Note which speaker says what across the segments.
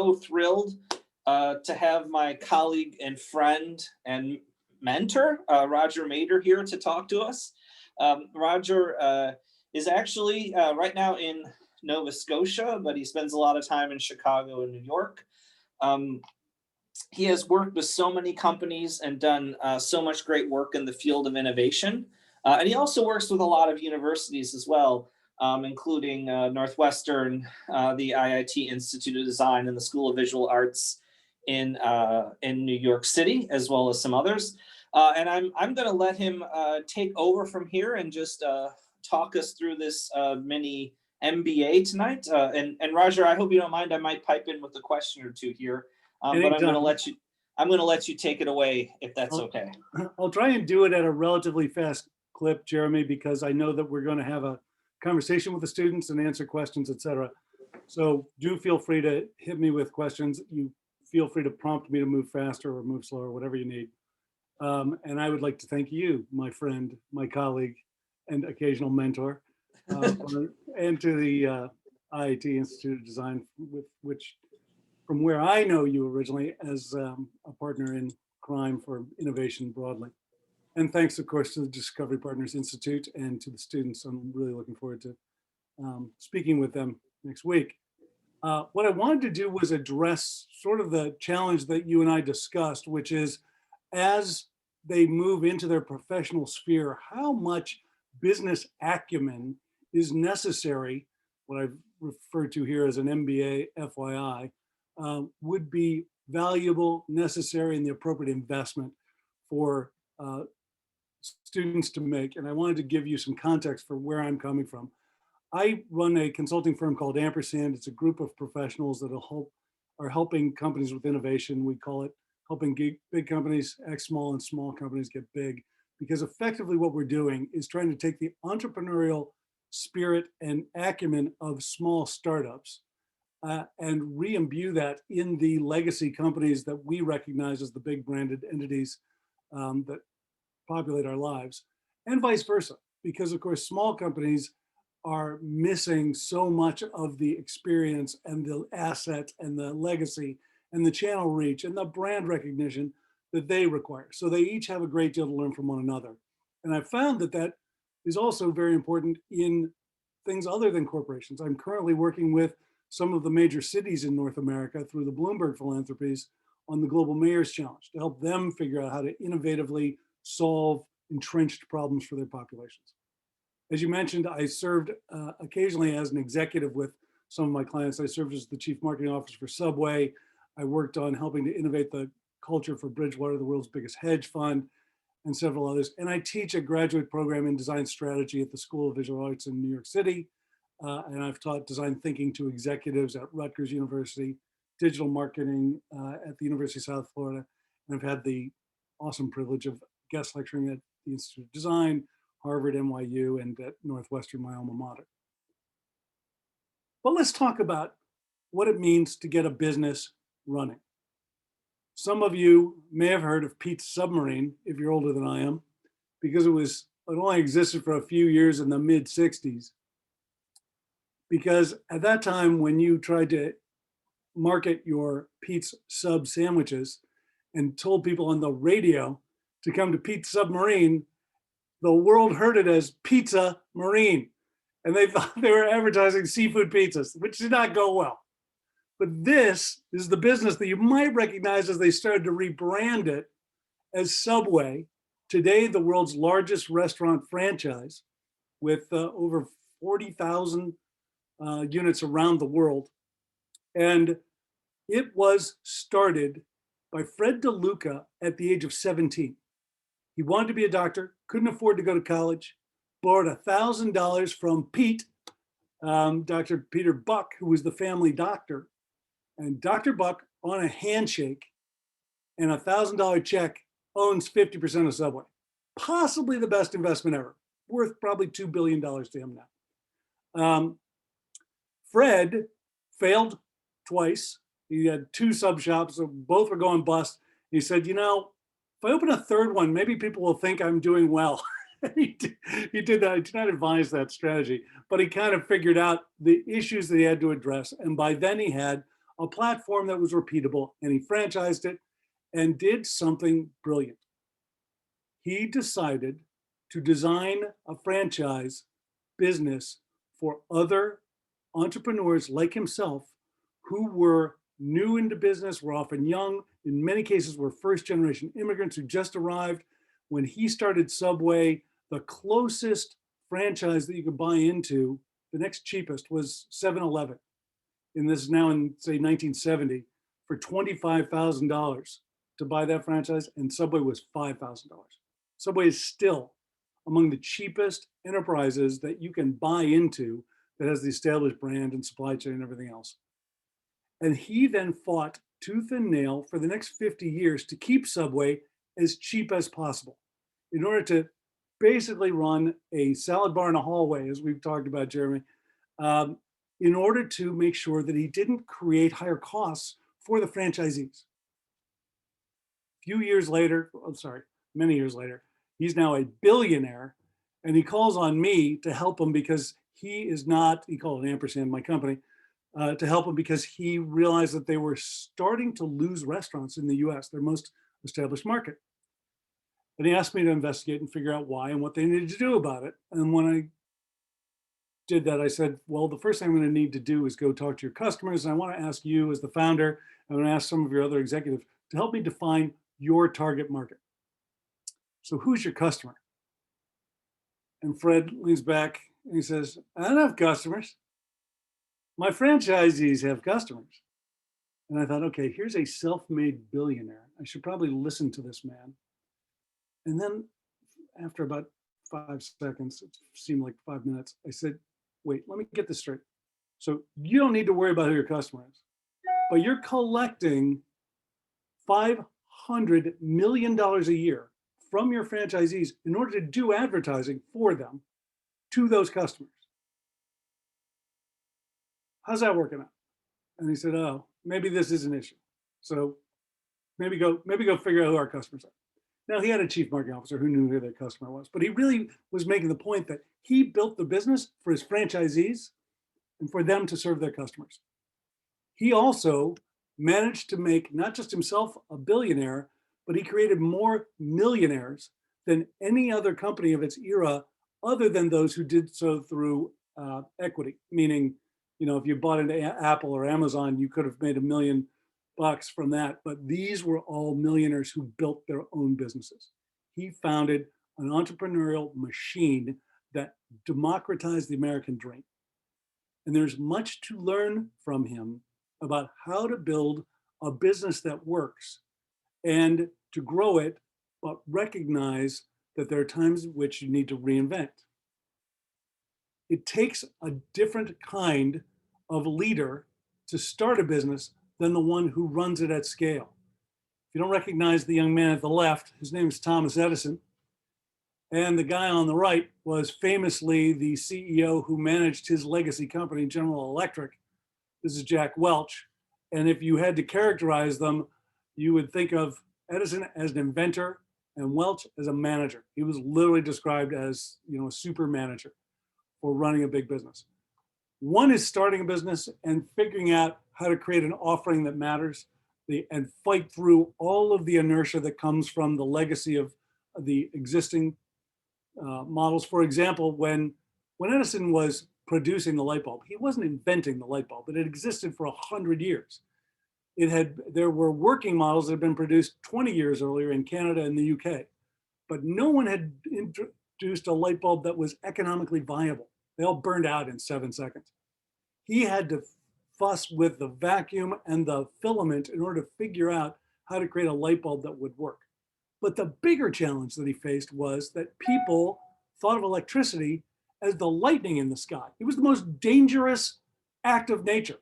Speaker 1: so thrilled to have my colleague and friend and mentor, Roger Mader, here to talk to us. Roger is actually right now in Nova Scotia, but he spends a lot of time in Chicago and New York. He has worked with so many companies and done so much great work in the field of innovation. And he also works with a lot of universities as well, including Northwestern, the IIT Institute of Design, and the School of Visual Arts in New York City, as well as some others. And I'm going to let him take over from here and just talk us through this mini MBA tonight. And Roger, I hope you don't mind. I might pipe in with a question or two here, but I'm going to let you take it away if that's okay.
Speaker 2: I'll try and do it at a relatively fast clip, Jeremy, because I know that we're going to have a conversation with the students and answer questions, etc. So do feel free to hit me with questions. You feel free to prompt me to move faster or move slower, whatever you need. And I would like to thank you, my friend, my colleague, and occasional mentor, and to the IIT Institute of Design, which, from where I know you originally, as a partner in crime for innovation broadly. And thanks, of course, to the Discovery Partners Institute and to the students. I'm really looking forward to speaking with them next week. What I wanted to do was address sort of the challenge that you and I discussed, which is as they move into their professional sphere, how much business acumen is necessary, what I've referred to here as an MBA FYI, would be valuable, necessary, and the appropriate investment for students to make. And I wanted to give you some context for where I'm coming from. I run a consulting firm called AMPERSAND. It's a group of professionals that are helping companies with innovation. We call it helping big companies act small and small companies get big, because effectively what we're doing is trying to take the entrepreneurial spirit and acumen of small startups and re-imbue that in the legacy companies that we recognize as the big branded entities that populate our lives, and vice versa. Because of course, small companies are missing so much of the experience and the asset and the legacy and the channel reach and the brand recognition that they require. So they each have a great deal to learn from one another. And I found that that is also very important in things other than corporations. I'm currently working with some of the major cities in North America through the Bloomberg Philanthropies on the Global Mayor's Challenge to help them figure out how to innovatively solve entrenched problems for their populations. As you mentioned, I served occasionally as an executive with some of my clients. I served as the chief marketing officer for Subway. I worked on helping to innovate the culture for Bridgewater, the world's biggest hedge fund, and several others. And I teach a graduate program in design strategy at the School of Visual Arts in New York City. And I've taught design thinking to executives at Rutgers University, digital marketing at the University of South Florida. And I've had the awesome privilege of guest lecturing at the Institute of Design, Harvard, NYU, and at Northwestern, my alma mater. But let's talk about what it means to get a business running. Some of you may have heard of Pete's Submarine, if you're older than I am, because it only existed for a few years in the mid-60s. Because at that time, when you tried to market your Pete's Sub sandwiches and told people on the radio to come to Pete's Submarine, the world heard it as Pizza Marine. And they thought they were advertising seafood pizzas, which did not go well. But this is the business that you might recognize as they started to rebrand it as Subway. Today, the world's largest restaurant franchise with over 40,000 units around the world. And it was started by Fred DeLuca at the age of 17. He wanted to be a doctor, couldn't afford to go to college, borrowed $1,000 from Pete, Dr. Peter Buck, who was the family doctor. And Dr. Buck, on a handshake and a $1,000 check, owns 50% of Subway. Possibly the best investment ever, worth probably $2 billion to him now. Fred failed twice. He had 2 sub shops, so both were going bust. He said, you know, if I open a third one, maybe people will think I'm doing well. he did that. He did not advise that strategy, but he kind of figured out the issues that he had to address. And by then he had a platform that was repeatable, and he franchised it and did something brilliant. He decided to design a franchise business for other entrepreneurs like himself who were new into business, were often young, in many cases were first generation immigrants who just arrived. When he started Subway, the closest franchise that you could buy into, the next cheapest was 7-Eleven. And this is now in, say, 1970, for $25,000 to buy that franchise, and Subway was $5,000. Subway is still among the cheapest enterprises that you can buy into that has the established brand and supply chain and everything else. And he then fought tooth and nail for the next 50 years to keep Subway as cheap as possible in order to basically run a salad bar in a hallway, as we've talked about, Jeremy, in order to make sure that he didn't create higher costs for the franchisees. A few years later, I'm sorry, many years later, he's now a billionaire, and he calls on me to help him because he is not, he called it AMPERSAND, my company, to help him because he realized that they were starting to lose restaurants in the US, their most established market. And he asked me to investigate and figure out why and what they needed to do about it. And when I did that, I said, well, the first thing I'm going to need to do is go talk to your customers. And I want to ask you as the founder, I'm going to ask some of your other executives to help me define your target market. So who's your customer? And Fred leans back and he says, I don't have customers. My franchisees have customers. And I thought, okay, here's a self-made billionaire. I should probably listen to this man. And then after about 5 seconds, it seemed like 5 minutes, I said, wait, let me get this straight. So you don't need to worry about who your customer is, but you're collecting $500 million a year from your franchisees in order to do advertising for them to those customers. How's that working out? And he said, oh, maybe this is an issue. So maybe go figure out who our customers are. Now, he had a chief marketing officer who knew who their customer was, but he really was making the point that he built the business for his franchisees and for them to serve their customers. He also managed to make not just himself a billionaire, but he created more millionaires than any other company of its era, other than those who did so through equity, meaning, you know, if you bought into Apple or Amazon, you could have made $1 million from that, but these were all millionaires who built their own businesses. He founded an entrepreneurial machine that democratized the American dream. And there's much to learn from him about how to build a business that works and to grow it, but recognize that there are times in which you need to reinvent. It takes a different kind of leader to start a business than the one who runs it at scale. If you don't recognize the young man at the left, his name is Thomas Edison. And the guy on the right was famously the CEO who managed his legacy company, General Electric. This is Jack Welch. And if you had to characterize them, you would think of Edison as an inventor and Welch as a manager. He was literally described as, you know, a super manager for running a big business. One is starting a business and figuring out how to create an offering that matters and fight through all of the inertia that comes from the legacy of the existing models. For example, when Edison was producing the light bulb, he wasn't inventing the light bulb, but it existed for 100 years. There were working models that had been produced 20 years earlier in Canada and the UK, but no one had introduced a light bulb that was economically viable. They all burned out in 7 seconds. He had to fuss with the vacuum and the filament in order to figure out how to create a light bulb that would work. But the bigger challenge that he faced was that people thought of electricity as the lightning in the sky. It was the most dangerous act of nature.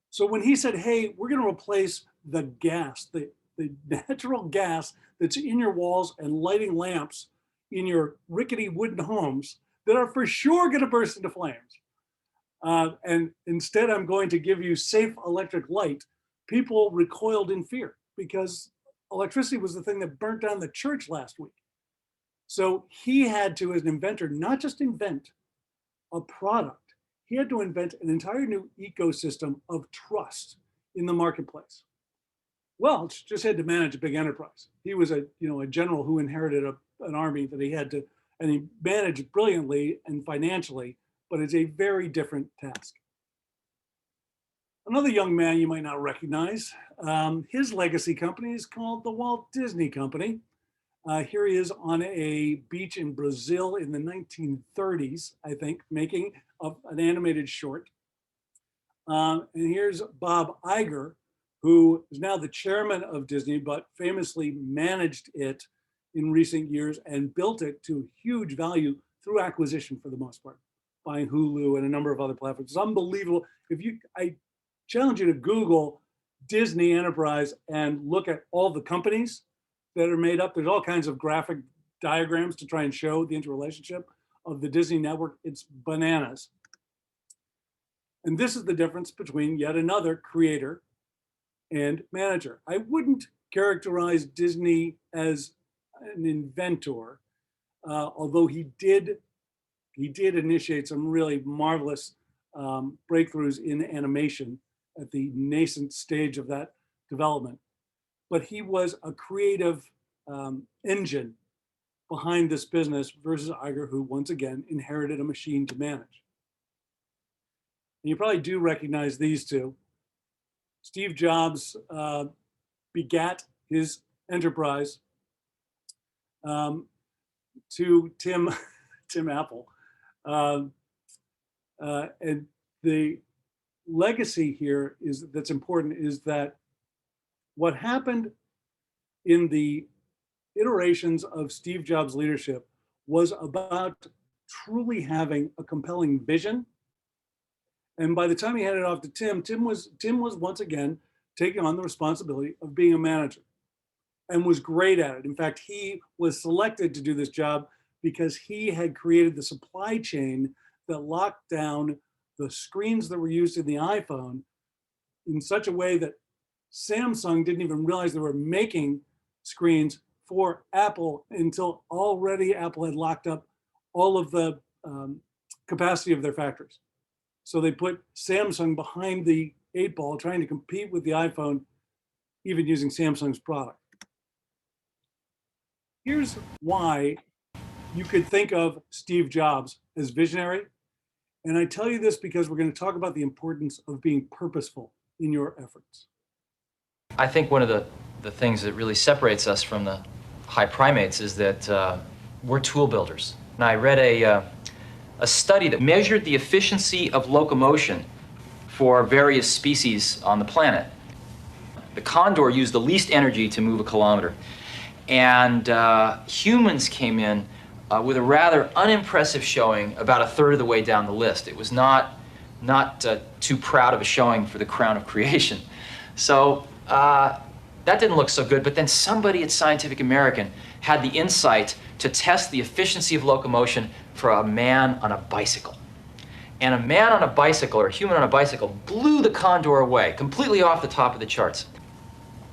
Speaker 2: So when he said, hey, we're going to replace the gas, the natural gas that's in your walls and lighting lamps in your rickety wooden homes that are for sure going to burst into flames. And instead, I'm going to give you safe electric light. People recoiled in fear because electricity was the thing that burnt down the church last week. So he had to, as an inventor, not just invent a product, he had to invent an entire new ecosystem of trust in the marketplace? Welch just had to manage a big enterprise. He was a general who inherited an army that he had to, and he managed brilliantly and financially, but it's a very different task. Another young man you might not recognize, his legacy company is called the Walt Disney Company. Here he is on a beach in Brazil in the 1930s, I think, making an animated short. And here's Bob Iger, who is now the chairman of Disney, but famously managed it in recent years and built it to huge value through acquisition for the most part, buying Hulu and a number of other platforms. It's unbelievable. I challenge you to Google Disney Enterprise and look at all the companies that are made up. There's all kinds of graphic diagrams to try and show the interrelationship of the Disney network. It's bananas. And this is the difference between yet another creator and manager. I wouldn't characterize Disney as an inventor, although he did initiate some really marvelous breakthroughs in animation at the nascent stage of that development. But he was a creative engine behind this business versus Iger, who once again inherited a machine to manage. And you probably do recognize these two. Steve Jobs begat his enterprise to Tim Apple. And the legacy here that's important is that what happened in the iterations of Steve Jobs' leadership was about truly having a compelling vision. And by the time he handed it off to Tim was once again taking on the responsibility of being a manager and was great at it. In fact, he was selected to do this job because he had created the supply chain that locked down the screens that were used in the iPhone in such a way that Samsung didn't even realize they were making screens for Apple until already Apple had locked up all of the capacity of their factories. So they put Samsung behind the 8-ball trying to compete with the iPhone, even using Samsung's product. Here's why you could think of Steve Jobs as visionary. And I tell you this because we're going to talk about the importance of being purposeful in your efforts.
Speaker 3: I think one of the things that really separates us from the high primates is that we're tool builders. And I read a study that measured the efficiency of locomotion for various species on the planet. The condor used the least energy to move a kilometer. And humans came in with a rather unimpressive showing about a third of the way down the list. It was not too proud of a showing for the crown of creation. So that didn't look so good, but then somebody at Scientific American had the insight to test the efficiency of locomotion for a man on a bicycle. And a man on a bicycle, or a human on a bicycle, blew the condor away, completely off the top of the charts.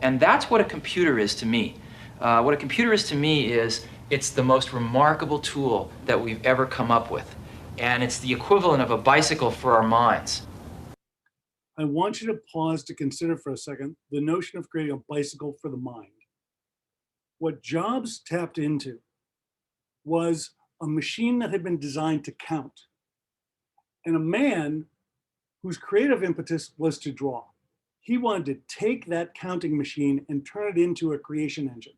Speaker 3: And that's what a computer is to me. What a computer is to me is it's the most remarkable tool that we've ever come up with. And it's the equivalent of a bicycle for our minds.
Speaker 2: I want you to pause to consider for a second the notion of creating a bicycle for the mind. What Jobs tapped into was a machine that had been designed to count, and a man whose creative impetus was to draw. He wanted to take that counting machine and turn it into a creation engine.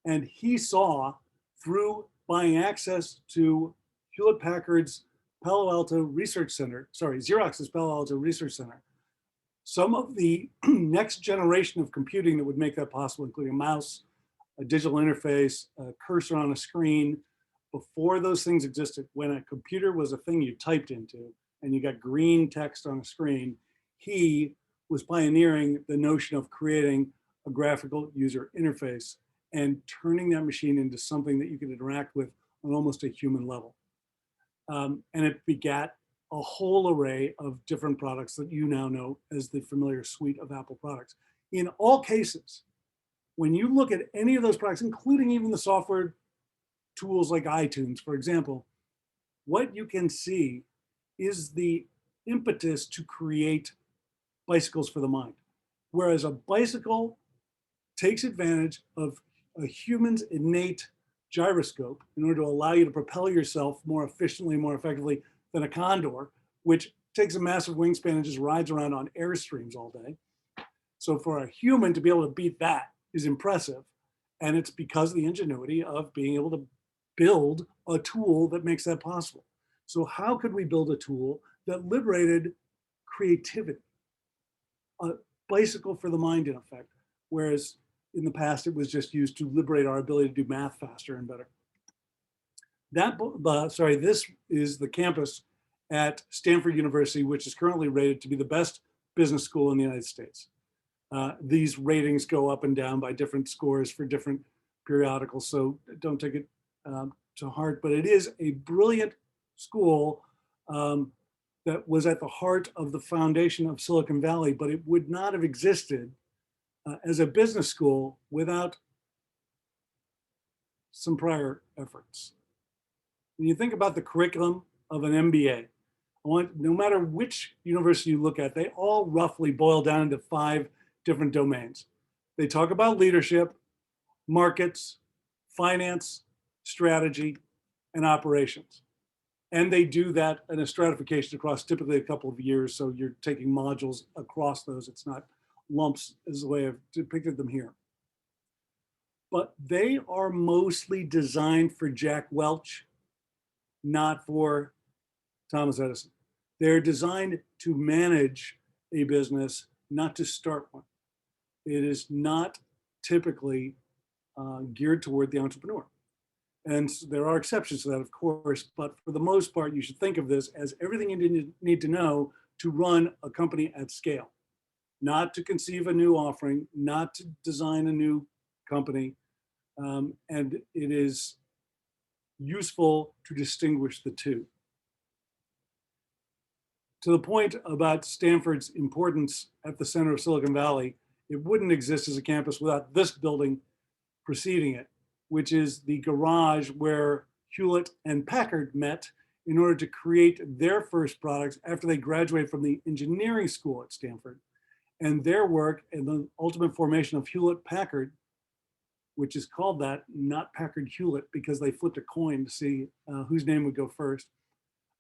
Speaker 2: And he saw, through buying access to Hewlett Packard's Palo Alto Research Center, Xerox's Palo Alto Research Center, some of the next generation of computing that would make that possible, including a mouse, a digital interface, a cursor on a screen. Before those things existed, when a computer was a thing you typed into and you got green text on a screen, he was pioneering the notion of creating a graphical user interface and turning that machine into something that you could interact with on almost a human level. And it begat a whole array of different products that you now know as the familiar suite of Apple products. In all cases, when you look at any of those products, including even the software tools like iTunes, for example, what you can see is the impetus to create bicycles for the mind. Whereas a bicycle takes advantage of a human's innate gyroscope in order to allow you to propel yourself more efficiently, more effectively than a condor, which takes a massive wingspan and just rides around on airstreams all day. So for a human to be able to beat that is impressive. And it's because of the ingenuity of being able to build a tool that makes that possible. So how could we build a tool that liberated creativity? A bicycle for the mind, in effect, whereas in the past it was just used to liberate our ability to do math faster and better. This is the campus at Stanford University, which is currently rated to be the best business school in the United States. These ratings go up and down by different scores for different periodicals, so don't take it to heart, but it is a brilliant school that was at the heart of the foundation of Silicon Valley, but it would not have existed as a business school without some prior efforts. When you think about the curriculum of an MBA, no matter which university you look at, they all roughly boil down into 5 different domains. They talk about leadership, markets, finance, strategy, and operations. And they do that in a stratification across typically a couple of years. So you're taking modules across those. It's not lumps is the way I've depicted them here. But they are mostly designed for Jack Welch, not for Thomas Edison. They're designed to manage a business, not to start one. It is not typically geared toward the entrepreneur. And there are exceptions to that, of course, but for the most part, you should think of this as everything you need to know to run a company at scale, not to conceive a new offering, not to design a new company. And it is useful to distinguish the two. To the point about Stanford's importance at the center of Silicon Valley, it wouldn't exist as a campus without this building preceding it, which is the garage where Hewlett and Packard met in order to create their first products after they graduated from the engineering school at Stanford. And their work and the ultimate formation of Hewlett Packard, which is called that, not Packard Hewlett, because they flipped a coin to see whose name would go first.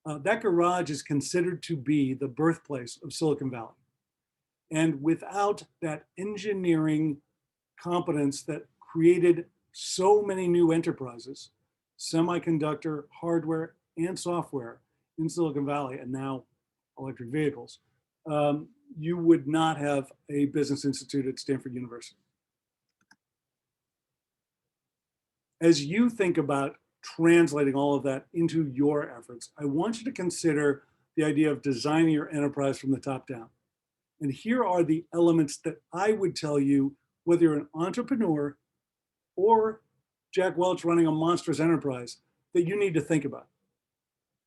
Speaker 2: That garage is considered to be the birthplace of Silicon Valley. And without that engineering competence that created so many new enterprises, semiconductor, hardware, and software in Silicon Valley, and now electric vehicles, you would not have a business institute at Stanford University. As you think about translating all of that into your efforts, I want you to consider the idea of designing your enterprise from the top down. And here are the elements that I would tell you, whether you're an entrepreneur or Jack Welch running a monstrous enterprise, that you need to think about.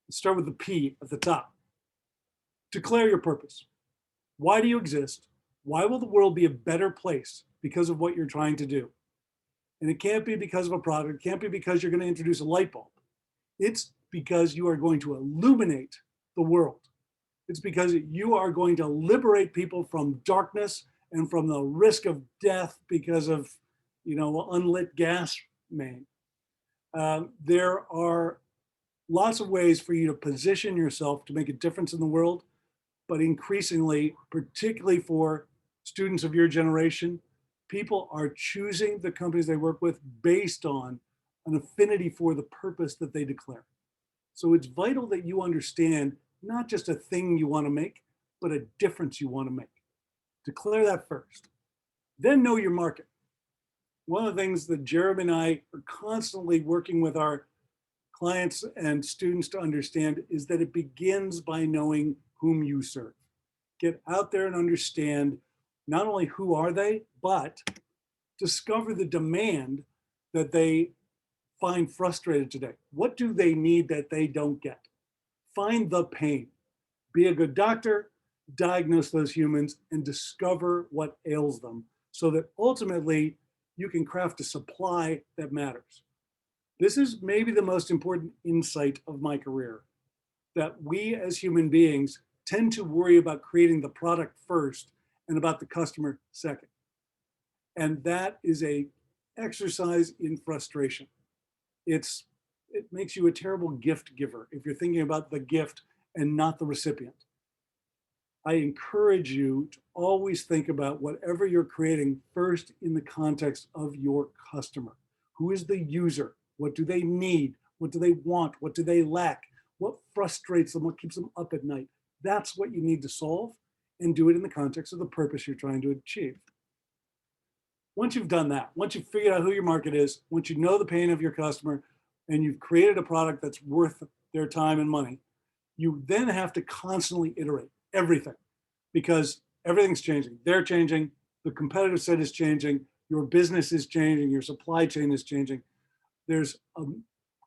Speaker 2: Let's start with the P at the top. Declare your purpose. Why do you exist? Why will the world be a better place because of what you're trying to do? And it can't be because of a product. It can't be because you're going to introduce a light bulb. It's because you are going to illuminate the world. It's because you are going to liberate people from darkness and from the risk of death because of, unlit gas main. There are lots of ways for you to position yourself to make a difference in the world, but increasingly, particularly for students of your generation, people are choosing the companies they work with based on an affinity for the purpose that they declare. So it's vital that you understand not just a thing you want to make, but a difference you want to make. Declare that first. Then know your market. One of the things that Jeremy and I are constantly working with our clients and students to understand is that it begins by knowing whom you serve. Get out there and understand not only who are they, but discover the demand that they find frustrated today. What do they need that they don't get? Find the pain. Be a good doctor, diagnose those humans, and discover what ails them so that ultimately you can craft a supply that matters. This is maybe the most important insight of my career, that we as human beings tend to worry about creating the product first and about the customer second. And that is a exercise in frustration. It makes you a terrible gift giver if you're thinking about the gift and not the recipient. I encourage you to always think about whatever you're creating first in the context of your customer. Who is the user? What do they need? What do they want? What do they lack? What frustrates them? What keeps them up at night? That's what you need to solve, and do it in the context of the purpose you're trying to achieve. Once you've done that, once you've figured out who your market is, once you know the pain of your customer, and you've created a product that's worth their time and money, you then have to constantly iterate everything, because everything's changing. They're changing, the competitive set is changing, your business is changing, your supply chain is changing. There's a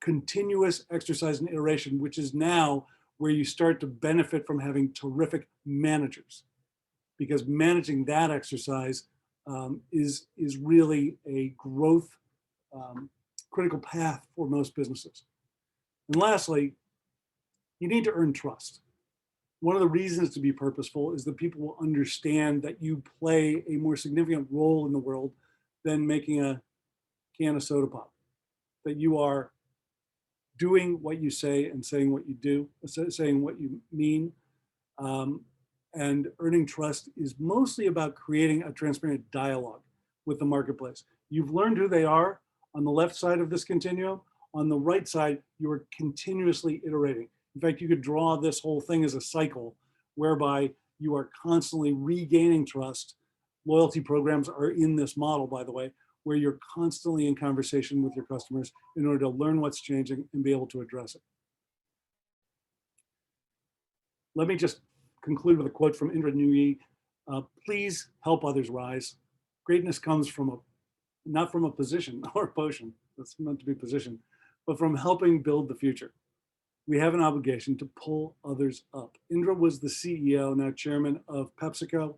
Speaker 2: continuous exercise in iteration, which is now where you start to benefit from having terrific managers, because managing that exercise is really a growth critical path for most businesses. And lastly, you need to earn trust. One of the reasons to be purposeful is that people will understand that you play a more significant role in the world than making a can of soda pop, that you are doing what you say and saying what you do, saying what you mean. And earning trust is mostly about creating a transparent dialogue with the marketplace. You've learned who they are on the left side of this continuum. On the right side, you are continuously iterating. In fact, you could draw this whole thing as a cycle whereby you are constantly regaining trust. Loyalty programs are in this model, by the way, where you're constantly in conversation with your customers in order to learn what's changing and be able to address it. Let me just conclude with a quote from Indra Nooyi. Please help others rise. Greatness comes from not from a position or a potion, that's meant to be position, but from helping build the future. We have an obligation to pull others up. Indra was the CEO, now chairman of PepsiCo.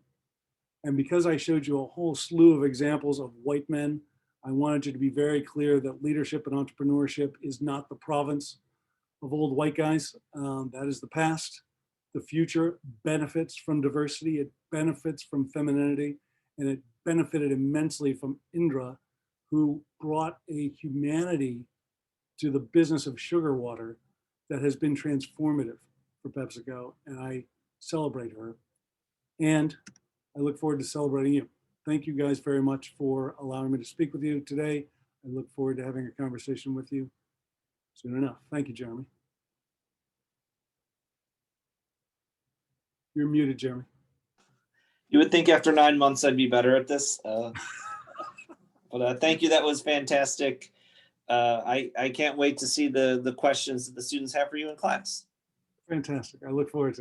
Speaker 2: And because I showed you a whole slew of examples of white men, I wanted you to be very clear that leadership and entrepreneurship is not the province of old white guys. That is the past. The future benefits from diversity, it benefits from femininity, and it benefited immensely from Indra, who brought a humanity to the business of sugar water that has been transformative for PepsiCo, and I celebrate her. And I look forward to celebrating you. Thank you guys very much for allowing me to speak with you today. I look forward to having a conversation with you soon enough. Thank you, Jeremy. You're muted, Jeremy.
Speaker 1: You would think after 9 months I'd be better at this. But thank you. That was fantastic. I can't wait to see the questions that the students have for you in class.
Speaker 2: Fantastic. I look forward to it.